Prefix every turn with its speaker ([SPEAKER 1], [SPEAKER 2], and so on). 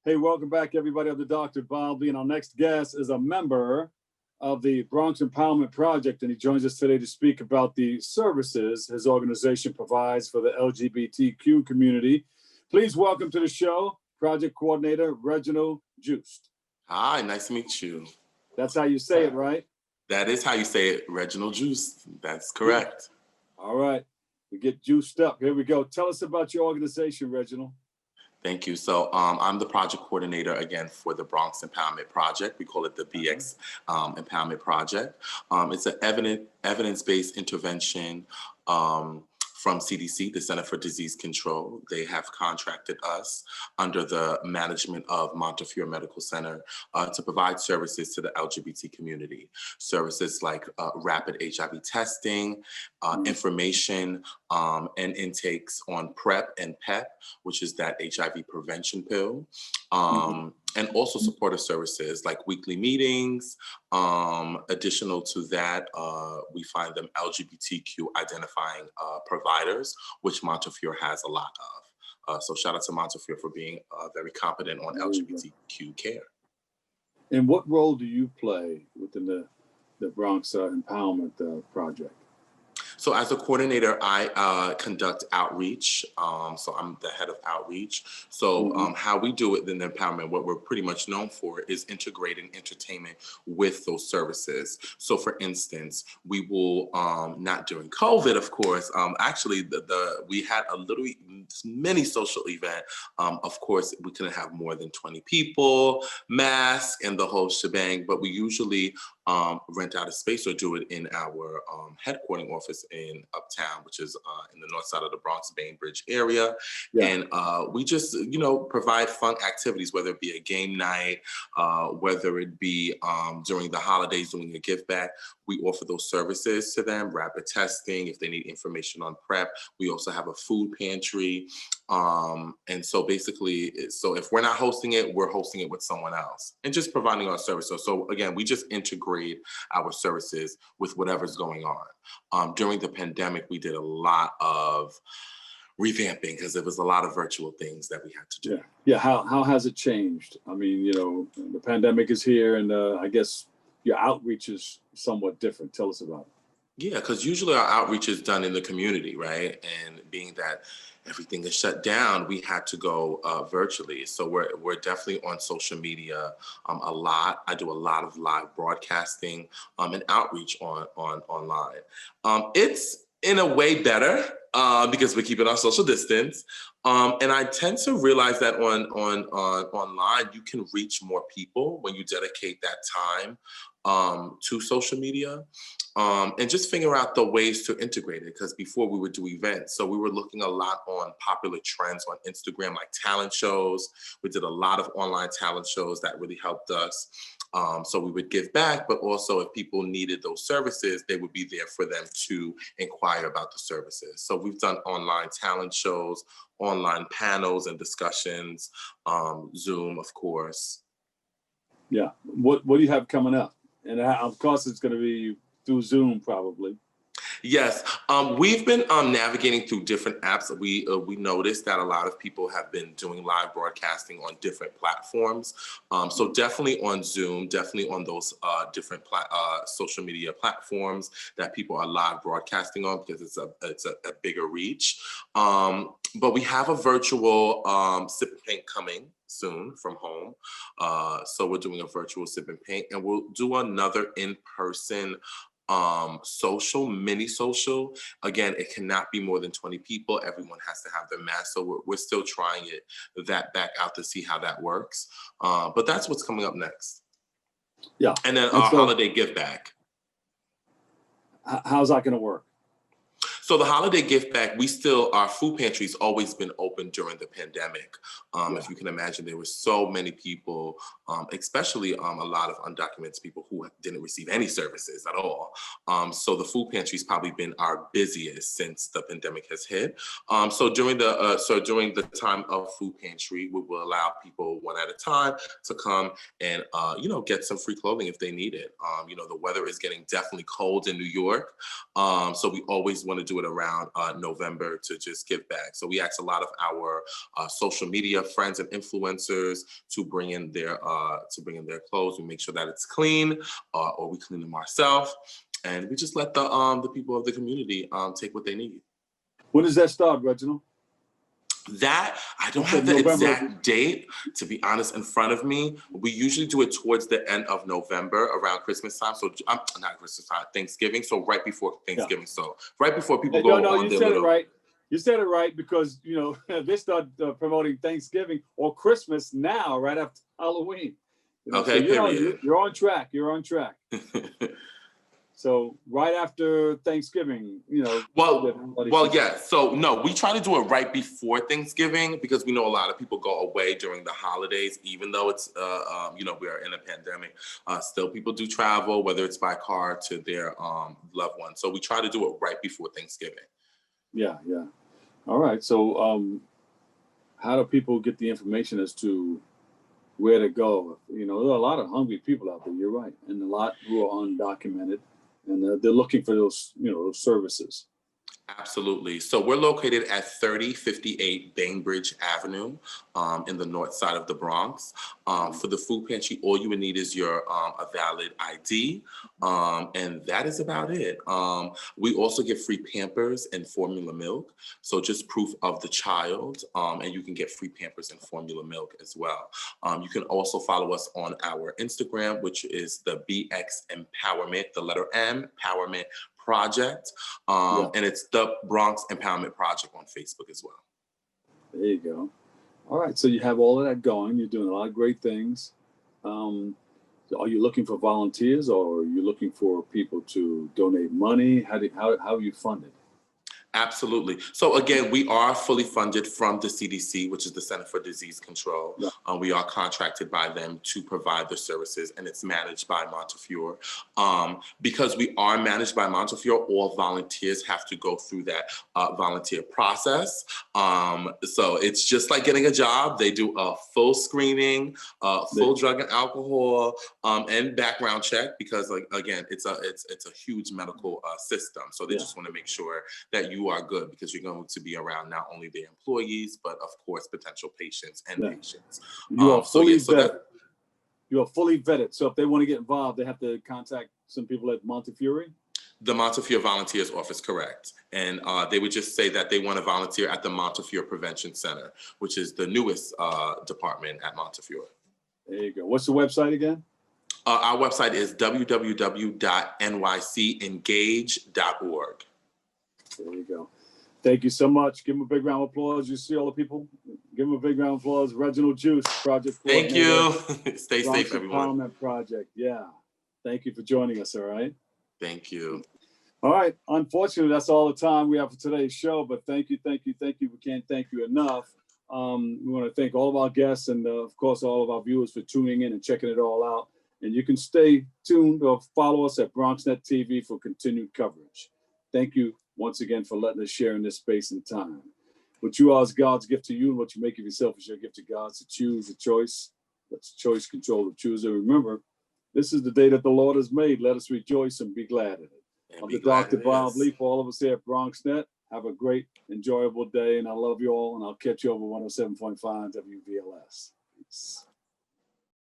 [SPEAKER 1] Hey, welcome back, everybody. I'm the Dr. Balby, and our next guest is a member of the Bronx Empowerment Project, and he joins us today to speak about the services his organization provides for the LGBTQ community. Please welcome to the show, Project Coordinator Reginal Juste.
[SPEAKER 2] Hi, nice to meet you.
[SPEAKER 1] That's how you say it, right?
[SPEAKER 2] That is how you say it, Reginal Juste. That's correct.
[SPEAKER 1] All right, we get juiced up. Here we go. Tell us about your organization, Reginald.
[SPEAKER 2] Thank you. So I'm the project coordinator, again, for the Bronx Empowerment Project. We call it the BX Empowerment Project. It's an evidence-based intervention from CDC, the Center for Disease Control. They have contracted us under the management of Montefiore Medical Center to provide services to the LGBT community. Services like rapid HIV testing, information and intakes on PrEP and PEP, which is that HIV prevention pill, and also supportive services like weekly meetings. Additional to that, we find them LGBTQ identifying providers, which Montefiore has a lot of. So shout out to Montefiore for being very competent on LGBTQ care.
[SPEAKER 1] And what role do you play within the Bronx Empowerment Project?
[SPEAKER 2] So as a coordinator, I conduct outreach. So I'm the head of outreach. So how we do it in the empowerment, what we're pretty much known for is integrating entertainment with those services. So for instance, we will, not during COVID, of course, actually we had a little mini social event. Of course, we couldn't have more than 20 people, mask and the whole shebang, but we usually rent out a space or do it in our headquartering office in Uptown, which is in the north side of the Bronx, Bainbridge area. Yeah. And we just, provide fun activities, whether it be a game night, whether it be during the holidays doing a give back. We offer those services to them, rapid testing, if they need information on PrEP. We also have a food pantry. And so basically, so if we're not hosting it, we're hosting it with someone else and just providing our services. So again, we just integrate our services with whatever's going on. During the pandemic, we did a lot of revamping because there was a lot of virtual things that we had to do.
[SPEAKER 1] Yeah. How has it changed? I mean, the pandemic is here, and I guess your outreach is somewhat different. Tell us about it.
[SPEAKER 2] Yeah, because usually our outreach is done in the community, right? And being that everything is shut down, we had to go virtually. So we're definitely on social media a lot. I do a lot of live broadcasting and outreach online. It's in a way better because we're keeping our social distance. And I tend to realize that online, you can reach more people when you dedicate that time to social media. And just figure out the ways to integrate it, because before we would do events. So we were looking a lot on popular trends on Instagram, like talent shows. We did a lot of online talent shows that really helped us. So we would give back, but also if people needed those services, they would be there for them to inquire about the services. So we've done online talent shows, online panels and discussions, Zoom, of course.
[SPEAKER 1] Yeah, what do you have coming up? And of course, it's going to be through Zoom, probably.
[SPEAKER 2] Yes, we've been navigating through different apps. We noticed that a lot of people have been doing live broadcasting on different platforms. So definitely on Zoom, definitely on those different social media platforms that people are live broadcasting on, because it's a bigger reach. But we have a virtual sip and paint coming soon from home. So we're doing a virtual sip and paint, and we'll do another in-person mini social. Again, it cannot be more than 20 people. Everyone has to have their mask. So we're still trying that back out to see how that works. But that's what's coming up next.
[SPEAKER 1] Yeah.
[SPEAKER 2] And then our holiday give back.
[SPEAKER 1] How's that going to work?
[SPEAKER 2] So the holiday gift back, our food pantry's always been open during the pandemic. If you can imagine, there were so many people, especially a lot of undocumented people who didn't receive any services at all. So the food pantry's probably been our busiest since the pandemic has hit. So during the time of food pantry, we will allow people one at a time to come and get some free clothing if they need it. The weather is getting definitely cold in New York, so we always want to do do it around November to just give back. So we ask a lot of our social media friends and influencers to bring in their clothes. We make sure that it's clean, or we clean them ourselves, and we just let the people of the community take what they need.
[SPEAKER 1] When does that start, Reginald?
[SPEAKER 2] That, I don't have the exact date, to be honest, in front of me. We usually do it towards the end of November, around Christmas time. So not Christmas time, Thanksgiving. So right before Thanksgiving. Yeah. So right before people go on
[SPEAKER 1] you said it right. You said it right, because, you know, they start promoting Thanksgiving or Christmas now, right after Halloween. You know,
[SPEAKER 2] okay,
[SPEAKER 1] so
[SPEAKER 2] period.
[SPEAKER 1] You're on track. You're on track. So right after Thanksgiving, you know.
[SPEAKER 2] Well, yeah. So no, we try to do it right before Thanksgiving, because we know a lot of people go away during the holidays, even though it's, you know, we are in a pandemic. Still, people do travel, whether it's by car, to their loved ones. So we try to do it right before Thanksgiving.
[SPEAKER 1] Yeah, yeah. All right. So how do people get the information as to where to go? You know, there are a lot of hungry people out there. You're right, and a lot who are undocumented. And they're looking for those, you know, those services.
[SPEAKER 2] Absolutely. So we're located at 3058 Bainbridge Avenue in the north side of the Bronx. For the food pantry, all you would need is your a valid ID, and that is about it. We also get free Pampers and formula milk, so just proof of the child, and you can get free Pampers and formula milk as well. You can also follow us on our Instagram, which is the BXMpowerment, the letter M, Empowerment Project, and it's the Bronx Empowerment Project on Facebook as well.
[SPEAKER 1] There you go. All right, so you have all of that going. You're doing a lot of great things. Are you looking for volunteers, or are you looking for people to donate money? How are you funded?
[SPEAKER 2] Absolutely. So again, we are fully funded from the CDC, which is the Center for Disease Control. Yeah. We are contracted by them to provide the services, and it's managed by Montefiore. Because we are managed by Montefiore, all volunteers have to go through that volunteer process. So it's just like getting a job. They do a full screening, full drug and alcohol, and background check, because, like, again, it's a huge medical system. So they just want to make sure that you are good, because you're going to be around not only the employees, but of course potential patients and patients.
[SPEAKER 1] You are fully vetted. You are fully vetted. So if they want to get involved, they have to contact some people at Montefiore.
[SPEAKER 2] The Montefiore Volunteers Office, correct. And they would just say that they want to volunteer at the Montefiore Prevention Center, which is the newest department at Montefiore. There
[SPEAKER 1] you go. What's the website again?
[SPEAKER 2] Our website is www.nycengage.org.
[SPEAKER 1] There you go. Thank you so much. Give him a big round of applause. You see all the people? Give him a big round of applause. Reginal Juste, Project.
[SPEAKER 2] Thank you. Stay safe, everyone.
[SPEAKER 1] Mpowerment Project. Yeah. Thank you for joining us. All right.
[SPEAKER 2] Thank you.
[SPEAKER 1] All right. Unfortunately, that's all the time we have for today's show. But thank you. We can't thank you enough. We want to thank all of our guests and, of course, all of our viewers for tuning in and checking it all out. And you can stay tuned or follow us at BronxNet TV for continued coverage. Thank you once again for letting us share in this space and time. What you are is God's gift to you, and what you make of yourself is your gift to God. To choose a choice. Let the choice control the chooser. Remember, this is the day that the Lord has made. Let us rejoice and be glad in it. I'm the Dr. Bob Lee. For all of us here at BronxNet, have a great, enjoyable day, and I love you all, and I'll catch you over 107.5 WVLS. Peace.